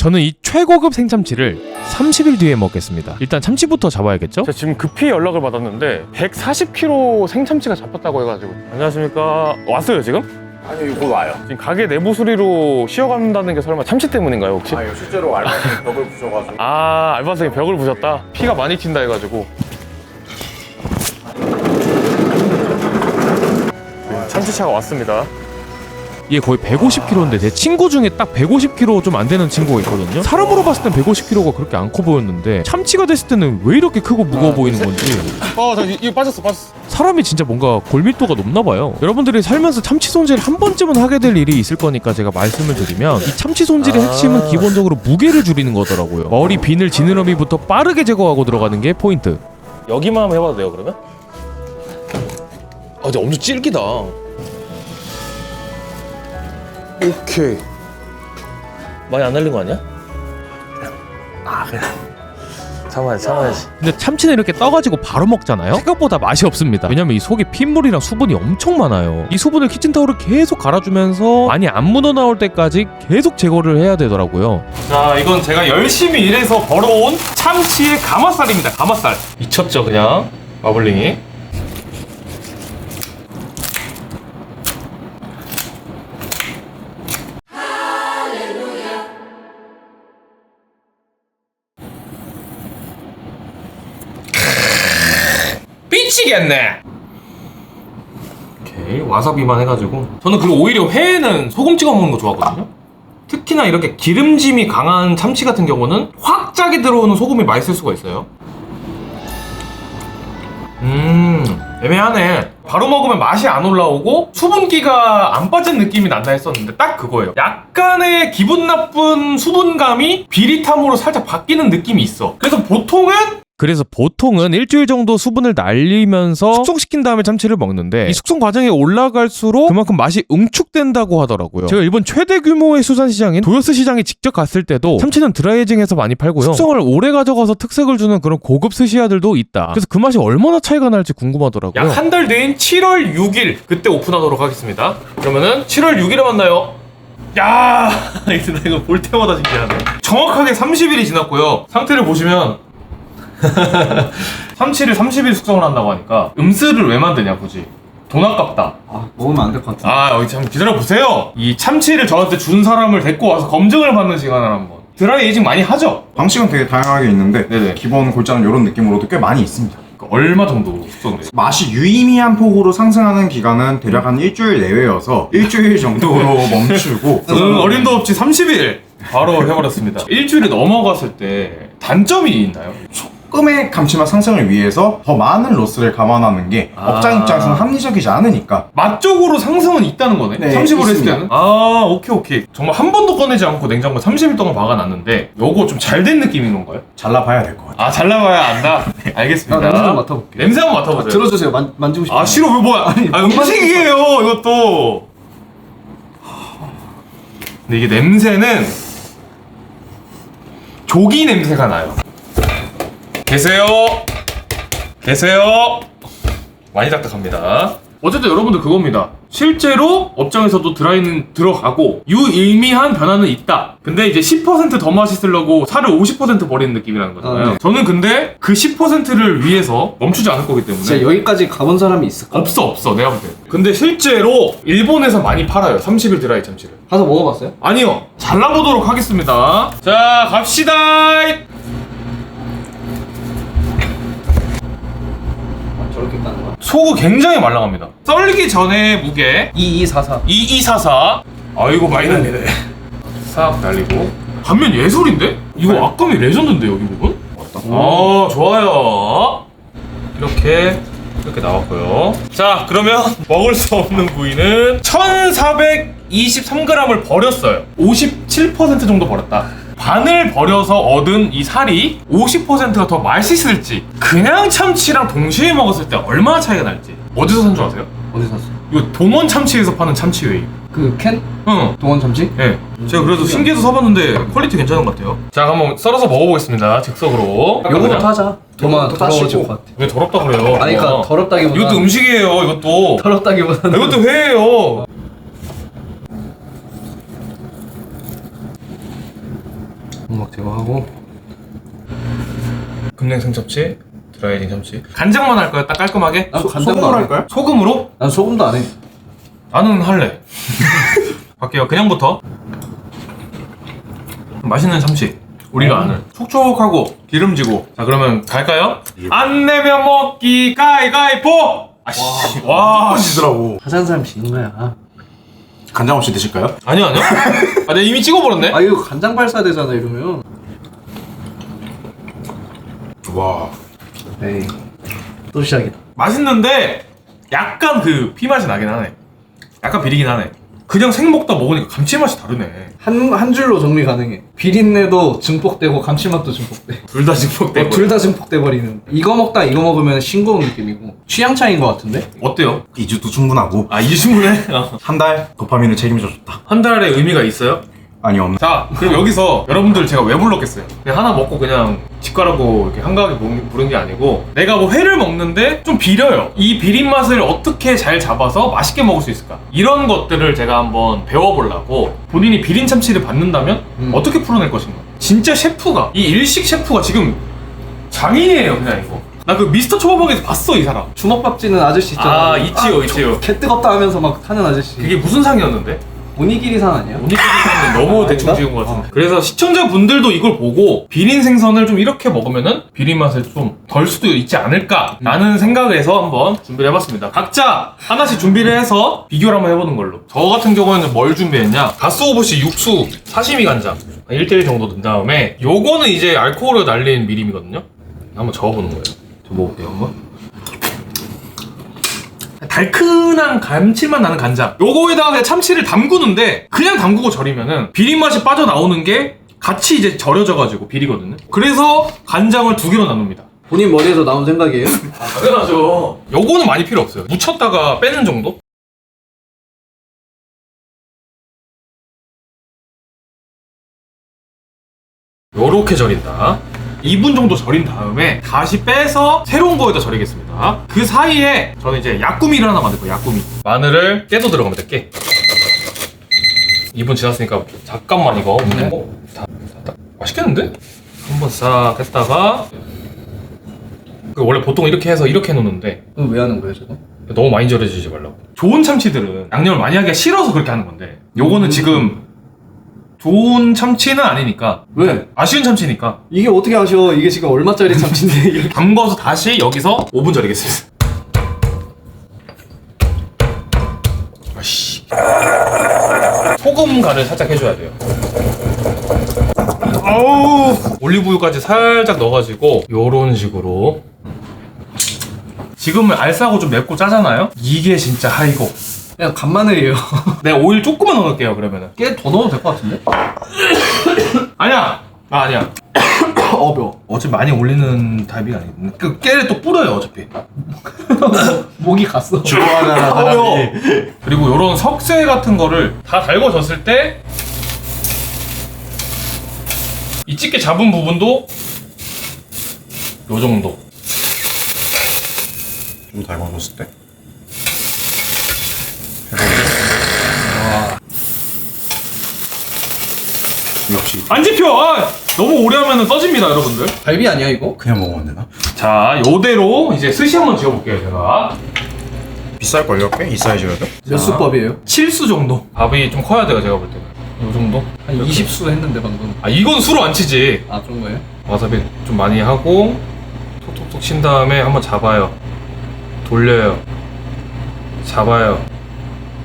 저는 이 최고급 생참치를 30일 뒤에 먹겠습니다. 일단 참치부터 잡아야겠죠? 제가 지금 급히 연락을 받았는데 140kg 생참치가 잡혔다고 해가지고. 안녕하십니까. 왔어요 지금? 아니요, 곧 와요. 지금 가게 내부 수리로 쉬어간다는 게 설마 참치 때문인가요 혹시? 아니요, 실제로 알바생이 벽을 부셔가지고. 아, 알바생이 벽을 부셨다? 피가 많이 튄다 해가지고. 참치차가 왔습니다. 얘 거의 150kg인데 제 친구 중에 딱 150kg 좀 안 되는 친구가 있거든요. 사람으로 봤을 땐 150kg가 그렇게 안 커 보였는데 참치가 됐을 때는 왜 이렇게 크고 무거워 보이는 건지. 이거 빠졌어. 사람이 진짜 뭔가 골밀도가 높나 봐요. 여러분들이 살면서 참치 손질 한 번쯤은 하게 될 일이 있을 거니까 제가 말씀을 드리면 이 참치 손질의 핵심은 기본적으로 무게를 줄이는 거더라고요. 머리 비늘 지느러미부터 빠르게 제거하고 들어가는 게 포인트. 여기만 한번 해봐도 돼요 그러면? 근데 엄청 질기다. 오케이. 많이 안 날린 거 아니야? 그냥 참아야지. 근데 참치는 이렇게 떠가지고 바로 먹잖아요? 생각보다 맛이 없습니다. 왜냐면 이 속에 핏물이랑 수분이 엄청 많아요. 이 수분을 키친타올을 계속 갈아주면서 많이 안 묻어나올 때까지 계속 제거를 해야 되더라고요. 자, 이건 제가 열심히 일해서 벌어온 참치의 가마살입니다. 가마살. 미쳤죠 그냥 마블링이. 미치겠네. 오케이, 와사비만 해가지고. 저는 그리고 오히려 회에는 소금 찍어 먹는 거 좋아하거든요. 특히나 이렇게 기름짐이 강한 참치 같은 경우는 확 짜게 들어오는 소금이 맛있을 수가 있어요. 애매하네. 바로 먹으면 맛이 안 올라오고 수분기가 안 빠진 느낌이 난다 했었는데 딱 그거예요. 약간의 기분 나쁜 수분감이 비릿함으로 살짝 바뀌는 느낌이 있어. 그래서 보통은 일주일 정도 수분을 날리면서 숙성시킨 다음에 참치를 먹는데 이 숙성 과정이 올라갈수록 그만큼 맛이 응축된다고 하더라고요. 제가 일본 최대 규모의 수산시장인 도요스 시장에 직접 갔을 때도 참치는 드라이에징해서 많이 팔고요. 숙성을 오래 가져가서 특색을 주는 그런 고급 스시야들도 있다. 그래서 그 맛이 얼마나 차이가 날지 궁금하더라고요. 약 한 달 뒤인 7월 6일 그때 오픈하도록 하겠습니다. 그러면은 7월 6일에 만나요. 야, 이거 볼 때마다 신기하네. 정확하게 30일이 지났고요. 상태를 보시면 참치를 30일 숙성을 한다고 하니까 음스를 왜 만드냐 굳이. 돈 아깝다. 먹으면 안 될 것 같아. 여기 참 기다려보세요. 이 참치를 저한테 준 사람을 데리고 와서 검증을 받는 시간을 한번. 드라이 에이징 많이 하죠? 방식은 되게 다양하게 있는데 네네. 기본 골자는 이런 느낌으로도 꽤 많이 있습니다. 얼마 정도 숙성돼요? 맛이 유의미한 폭으로 상승하는 기간은 대략 한 일주일 내외여서 일주일 정도로 멈추고 어림도 없지 30일 바로 해버렸습니다. 일주일이 넘어갔을 때 단점이 있나요? 조금의 감칠맛 상승을 위해서 더 많은 로스를 감안하는 게 업장 입장에서는 합리적이지 않으니까. 맛 쪽으로 상승은 있다는 거네. 네, 30을 했을 있습니다. 때는. 오케이. 정말 한 번도 꺼내지 않고 냉장고에 30일 동안 박아놨는데 요거 좀 잘 된 느낌인 건가요? 잘라봐야 될 것 같아요. 잘라봐야 안다. 알겠습니다. 냄새 좀 맡아볼게요. 냄새 한번 맡아보세요. 들어주세요. 만지고 싶어요. 싫어. 왜 뭐야? 음식이에요 이것도. 근데 이게 냄새는 조기 냄새가 나요. 계세요. 많이 딱딱합니다. 어쨌든 여러분들 그겁니다. 실제로 업장에서도 드라이는 들어가고 유의미한 변화는 있다. 근데 이제 10% 더 맛있으려고 살을 50% 버리는 느낌이라는 거잖아요. 네. 저는 근데 그 10%를 위해서 멈추지 않을 거기 때문에. 진짜 여기까지 가본 사람이 있을까? 없어 내가 볼 때. 근데 실제로 일본에서 많이 팔아요 30일 드라이 참치를. 가서 먹어봤어요? 아니요, 잘라보도록 하겠습니다. 자, 갑시다. 저렇게 까는 거야? 속은 굉장히 말랑합니다. 썰기 전에 무게 2244. 2244. 아이고 많이 날리네. 싹 날리고. 단면 예술인데? 이거 악감이 레전드인데 여기 부분? 좋아요. 이렇게 나왔고요. 자, 그러면 먹을 수 없는 부위는 1423g을 버렸어요. 57% 정도 버렸다. 반을 버려서 얻은 이 살이 50%가 더 맛있을지, 그냥 참치랑 동시에 먹었을 때 얼마나 차이가 날지. 어디서 산 줄 아세요? 어디 샀어? 이거 동원 참치에서 파는 참치웨이. 그 캔? 응. 동원 참치? 네. 제가 그래서 신기해서 사봤는데 퀄리티 괜찮은 것 같아요. 자, 한번 썰어서 먹어보겠습니다. 즉석으로. 요거부터 하자. 더만 더러워질 것 같아. 왜 더럽다 그래요? 아니 그니까 더럽다기보다 이것도 음식이에요. 이것도. 더럽다기보다는 이것도 회예요. 점막 제거하고. 금냉생 참치, 드라이딩 참치. 간장만 할까요? 딱 깔끔하게? 난 간장도 소금으로 안 해. 할까요? 소금으로? 난 소금도 안 해. 나는 할래. 갈게요. 그냥부터. 맛있는 참치. 우리가 아는. 촉촉하고 기름지고. 자, 그러면 갈까요? 안 내면 먹기 가위가위보! 아씨. 와. 지더라고. 하잔 지는 거야. 간장 없이 드실까요? 아니요, 아니요. 아, 내가 이미 찍어버렸네? 아 이거 간장 발사되잖아 이러면. 와. 에이. 또 시작이다. 맛있는데, 약간 그 피맛이 나긴 하네. 약간 비리긴 하네. 그냥 생 먹다 먹으니까 감칠맛이 다르네. 한 줄로 정리 가능해. 비린내도 증폭되고 감칠맛도 증폭돼. 둘 다 증폭되고. 둘 다 증폭돼 버리는. 이거 먹다 이거 먹으면 싱거운 느낌이고. 취향 차이인 것 같은데? 어때요? 2주도 충분하고 아, 이게 충분해? 한 달 도파민을 책임져줬다. 한 달의 의미가 있어요? 아니 없나? 자, 그럼 여기서 여러분들 제가 왜 불렀겠어요? 그냥 하나 먹고 그냥 집 가라고 이렇게 한가하게 부른 게 아니고 내가 뭐 회를 먹는데 좀 비려요. 이 비린 맛을 어떻게 잘 잡아서 맛있게 먹을 수 있을까? 이런 것들을 제가 한번 배워보려고 본인이 비린 참치를 받는다면 어떻게 풀어낼 것인가? 진짜 셰프가, 이 일식 셰프가 지금 장인이에요, 그냥 이거. 나 그 미스터 초밥왕에서 봤어, 이 사람. 주먹밥 찌는 아저씨 있잖아. 아, 있지요, 있지요. 개 뜨겁다 하면서 막 타는 아저씨. 그게 무슨 상이었는데? 오니기리상 아니야? 오니기리상은 너무 대충 아닌가? 지은 것 같은데. 그래서 시청자분들도 이걸 보고 비린 생선을 좀 이렇게 먹으면은 비린 맛을 좀 덜 수도 있지 않을까라는 생각을 해서 한번 준비를 해봤습니다. 각자 하나씩 준비를 해서 비교를 한번 해보는 걸로. 저 같은 경우에는 뭘 준비했냐? 가스오부시 육수 사시미 간장 1대1 정도 넣은 다음에 요거는 이제 알코올을 날린 미림이거든요. 한번 저어보는 거예요. 저 먹어볼게요 한번. 달큰한 감칠맛 나는 간장. 요거에다가 그냥 참치를 담그는데 그냥 담그고 절이면은 비린 맛이 빠져나오는 게 같이 이제 절여져가지고 비리거든요. 그래서 간장을 2개로 나눕니다. 본인 머리에서 나온 생각이에요? 당연하죠. 요거는 많이 필요 없어요. 묻혔다가 빼는 정도? 요렇게 절인다. 2분 정도 절인 다음에 다시 빼서 새로운 거에다 절이겠습니다. 그 사이에 저는 이제 약구미를 하나 만들 거예요. 약구미. 마늘을 깨도 들어갑니다. 깨. 2분 지났으니까 잠깐만 이거 맛있겠는데? 한번 싹 했다가 원래 보통 이렇게 해서 이렇게 해놓는데 그럼 왜 하는 거예요 저거? 너무 많이 절여지지 말라고. 좋은 참치들은 양념을 많이 하기가 싫어서 그렇게 하는 건데 요거는 지금 좋은 참치는 아니니까. 왜? 아쉬운 참치니까 이게 어떻게 아쉬워? 이게 지금 얼마짜리 참치인데 이렇게. 담궈서 다시 여기서 5분 절이겠습니다. 아씨. 소금 간을 살짝 해줘야 돼요. 아우. 올리브유까지 살짝 넣어가지고 요런 식으로. 지금은 알싸고 좀 맵고 짜잖아요? 이게 진짜 하이고. 그냥 간마늘이에요. 내가 오일 조금만 넣을게요 그러면은. 깨 더 넣어도 될 것 같은데? 아니야. 아니야. 매워. 어차피 많이 올리는 타입이 아니거든. 그 깨를 또 뿌려요 어차피. 목이 갔어. 좋아하잖아 사람이. 그리고 요런 석쇠 같은 거를 다 달궈졌을 때 이 집게 잡은 부분도 요 정도. 좀 닮아졌을 때? 역시 안 집혀! 아, 너무 오래 하면 떠집니다 여러분들. 갈비 아니야 이거? 그냥 먹으면 되나? 자, 요대로 이제 스시 한번 지어볼게요 제가. 비쌀걸요? 꽤? 이 사이즈여도? 몇 수법이에요? 7수 정도. 밥이 좀 커야 돼요 제가 볼 때는. 요 정도? 한 20수 했는데 방금. 아 이건 수로 안 치지. 아 그런 거예요? 와사비 좀 많이 하고 톡톡톡 친 다음에 한번 잡아요. 돌려요. 잡아요.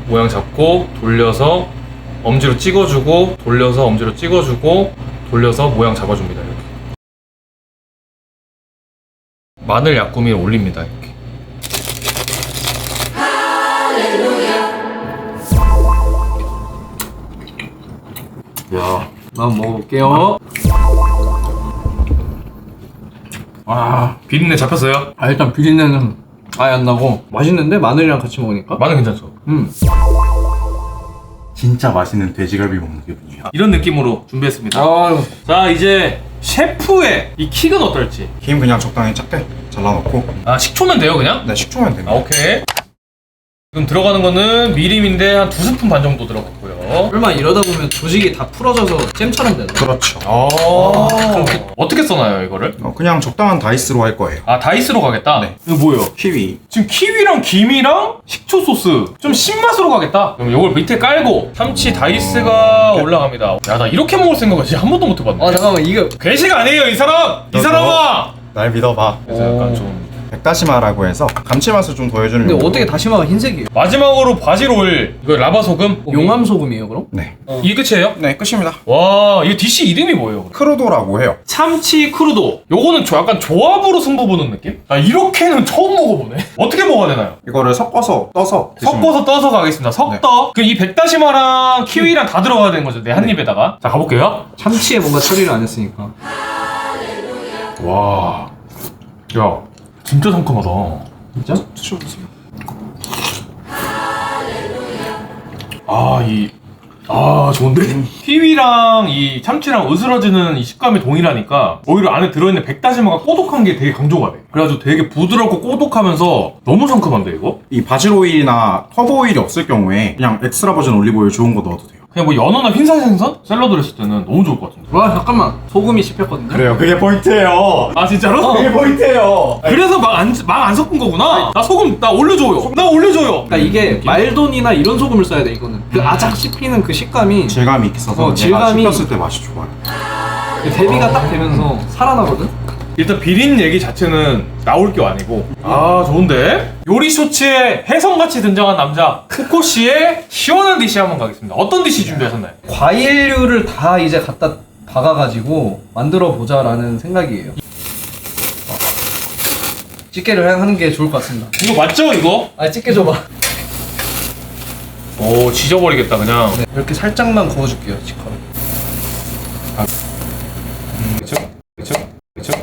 모양 잡고 돌려서 엄지로 찍어주고 돌려서 엄지로 찍어주고 돌려서 모양 잡아줍니다. 이렇게. 마늘 약구미를 올립니다. 이렇게. 야. 한번 먹어볼게요. 와, 비린내 잡혔어요? 아 일단 비린내는 아예 안 나고 맛있는데 마늘이랑 같이 먹으니까. 마늘 괜찮죠? 진짜 맛있는 돼지갈비 먹는 기분이야. 이런 느낌으로 준비했습니다. 아유. 자, 이제 셰프의 이 킥은 어떨지. 김 그냥 적당히 작게 잘라놓고. 아, 식초면 돼요 그냥? 네, 식초면 됩니다. 아, 오케이. 지금 들어가는 거는 미림인데 한 2스푼 반 정도 들어갔고요. 설마 이러다 보면 조직이 다 풀어져서 잼처럼 되나? 그렇죠. 어떻게 써나요 이거를? 그냥 적당한 다이스로 할 거예요. 아 다이스로 가겠다? 네. 이거 뭐예요? 키위. 지금 키위랑 김이랑 식초 소스 좀 신맛으로 가겠다. 그럼 이걸 밑에 깔고 참치 다이스가 올라갑니다. 야 나 이렇게 먹을 생각은 진짜 한 번도 못 해봤네. 잠깐만 이거 괴식 아니에요 이 사람! 이 너, 사람아! 날 믿어봐. 그래서 약간 좀 백다시마라고 해서 감칠맛을 좀 더해주는. 근데 용도로. 어떻게 다시마가 흰색이에요? 마지막으로 바질 오일 이거 라바 소금 용암 소금이에요 그럼? 네. 이게 끝이에요? 네, 끝입니다. 와 이거 디시 이름이 뭐예요? 크루도라고 해요. 참치 크루도 요거는 약간 조합으로 승부 보는 느낌? 아 이렇게는 처음 먹어보네. 어떻게 먹어야 되나요? 이거를 섞어서 떠서 드시면 섞어서 떠서 가겠습니다. 석떡. 그 이 백다시마랑 키위랑 다 들어가야 되는 거죠. 내 한 입에다가. 자 가볼게요. 참치에 뭔가 처리를 안 했으니까. 와. 야 진짜 상큼하다. 진짜? 드셔보세요. 좋은데? 키위랑 이 참치랑 으스러지는 이 식감이 동일하니까 오히려 안에 들어있는 백다시마가 꼬독한 게 되게 강조가 돼. 그래가지고 되게 부드럽고 꼬독하면서 너무 상큼한데 이거? 이 바질 오일이나 허브 오일이 없을 경우에 그냥 엑스트라 버진 올리브 오일 좋은 거 넣어도 돼요. 그냥 뭐 연어나 흰살 생선? 샐러드를 했을 때는 너무 좋을 것 같은데. 와 잠깐만 소금이 씹혔거든요? 그래요, 그게 포인트예요. 아 진짜로? 그게 포인트예요. 그래서 막 안 섞은 거구나. 나 소금 나 올려줘요. 나 올려줘요. 그러니까 이게 말돈이나 이런 소금을 써야 돼 이거는. 그 아작 씹히는 그 식감이 질감이 있어서 질감이- 얘가 씹혔을 때 맛이 좋아요. 대비가 딱 되면서 살아나거든? 일단 비린 얘기 자체는 나올 게 아니고 좋은데? 요리 쇼츠에 혜성같이 등장한 남자 코코 씨의 시원한 디시 한번 가겠습니다. 어떤 디시 준비하셨나요? 과일류를 다 이제 갖다 박아가지고 만들어 보자라는 생각이에요. 집게를 하는 게 좋을 것 같습니다. 이거 맞죠 이거? 집게 줘봐. 오 지져버리겠다 그냥. 네, 이렇게 살짝만 구워줄게요, 치커를. 그쵸?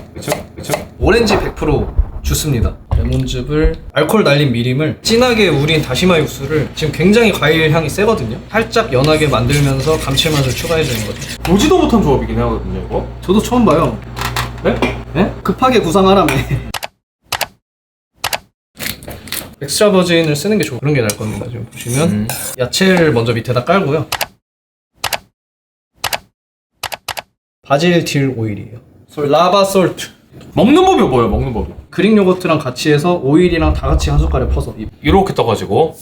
오렌지 100% 주스입니다. 레몬즙을 알코올 날린 미림을 진하게 우린 다시마 육수를 지금 굉장히 과일 향이 세거든요. 살짝 연하게 만들면서 감칠맛을 추가해주는 거죠. 보지도 못한 조합이긴 하거든요 이거. 저도 처음 봐요. 네? 네? 급하게 구상하라며. 엑스트라 버진을 쓰는 게 좋은 그런 게 나을 겁니다. 지금 보시면 야채를 먼저 밑에다 깔고요. 바질 딜 오일이에요. 라바 솔트. 먹는 법이 뭐예요 먹는 법이? 그릭 요거트랑 같이 해서 오일이랑 다 같이 한 숟갈에 퍼서 이렇게 떠가지고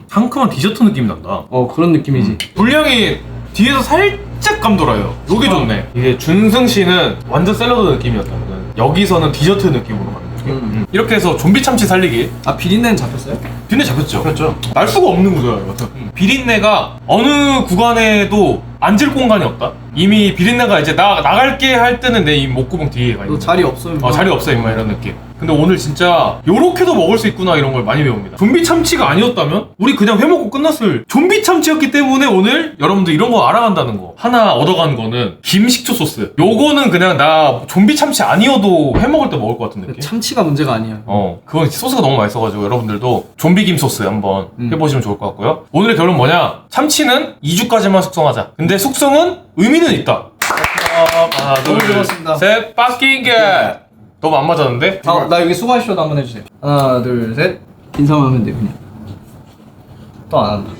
상큼한 디저트 느낌이 난다. 그런 느낌이지. 분량이 뒤에서 살짝 감돌아요. 요게 좋네. 이게 준승 씨는 완전 샐러드 느낌이었다면 여기서는 디저트 느낌으로 가는 느낌. 이렇게 해서 좀비 참치 살리기. 비린내는 잡혔어요? 비린내 잡혔죠? 날 수가 없는 구조예요. 비린내가 어느 구간에도 앉을 공간이 없다. 이미 비린내가 이제 나갈게 할 때는 내 이 목구멍 뒤에 가 있는. 너 자리 없으면 자리 없어 임마 이런 느낌. 근데 오늘 진짜 요렇게도 먹을 수 있구나 이런 걸 많이 배웁니다. 좀비 참치가 아니었다면 우리 그냥 회 먹고 끝났을 좀비 참치였기 때문에 오늘 여러분들 이런 거 알아간다는 거 하나 얻어간 거는 김식초 소스. 요거는 그냥 나 좀비 참치 아니어도 회 먹을 때 먹을 것 같은 느낌. 참치가 문제가 아니야. 그건 소스가 너무 맛있어가지고 여러분들도 좀비 김 소스 한번 해보시면 좋을 것 같고요. 오늘의 결론 뭐냐? 참치는 2주까지만 숙성하자. 근데 숙성은 의미는 있다. 하나, 너무 둘, 좋았습니다. 셋, 빠킹 게 너무 안 맞았는데? 나 여기 수고하시오도 한번 해주세요. 하나, 둘, 셋. 인사만 하면 돼, 그냥. 또 안 한다.